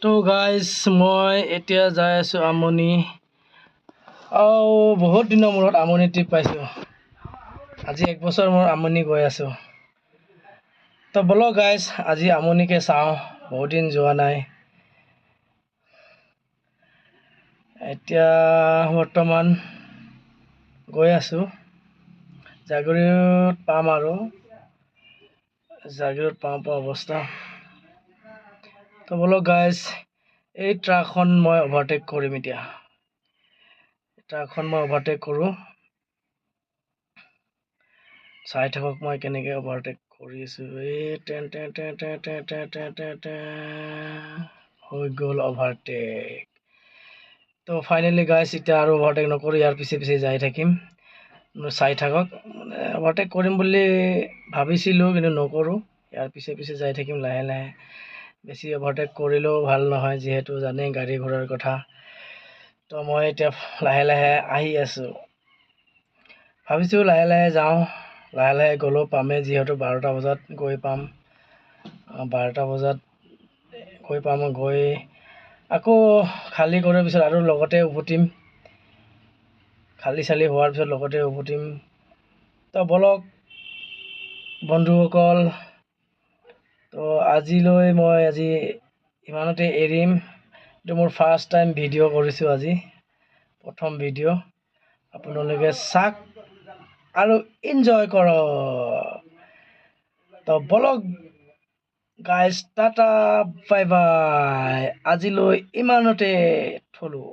তো গাইজ মই এতিয়া যাই আছোঁ আমনি আৰু বহুত দিনৰ মূৰত আমনি ট্ৰিপ পাইছোঁ। আজি 1 বছৰ মোৰ আমনি গৈ আছোঁ। তো ব'লক গাইজ আজি আমনিকে চাওঁ, বহুত দিন যোৱা নাই। এতিয়া বৰ্তমান গৈ আছোঁ জাগিৰোড পাম আৰু জাগিৰোড পাওঁ অৱস্থা। তো ব'লক গাইজ এই ট্ৰাকখন মই অভাৰটেক কৰিম। এতিয়া ট্ৰাকখন মই অভাৰটেক কৰোঁ, চাই থাকক মই কেনেকৈ অভাৰটেক কৰি আছোঁ। এই হৈ গ'ল অভাৰটেক। তো ফাইনেলি গাইজ এতিয়া আৰু অভাৰটেক নকৰোঁ, ইয়াৰ পিছে পিছে যাই থাকিম। চাই থাকক, মানে অভাৰটেক কৰিম বুলি ভাবিছিলোঁ কিন্তু নকৰোঁ, ইয়াৰ পিছে পিছে যাই থাকিম লাহে লাহে। বেছি অভাৰটেক কৰিলেও ভাল নহয়, যিহেতু জানেই গাড়ী ঘোঁৰাৰ কথা। তো মই এতিয়া লাহে লাহে আহি আছোঁ, ভাবিছোঁ লাহে লাহে যাওঁ। লাহে লাহে গ'লেও পামেই, যিহেতু 12টা বজাত গৈ পাম। 12টা বজাত গৈ পাম, গৈ আকৌ খালী কৰাৰ পিছত আৰু লগতে উভতিম। খালী চালি হোৱাৰ পিছত লগতে উভতিম। তো ব'লক বন্ধুসকল, তো আজিলৈ মই ইমানতে এৰিম। এইটো মোৰ ফাৰ্ষ্ট টাইম ভিডিঅ' কৰিছোঁ, আজি প্ৰথম ভিডিঅ'। আপোনালোকে চাওক আৰু এনজয় কৰক। তো ব'লক গাইজ, টাটা বাই বাই, আজিলৈ ইমানতে থলোঁ।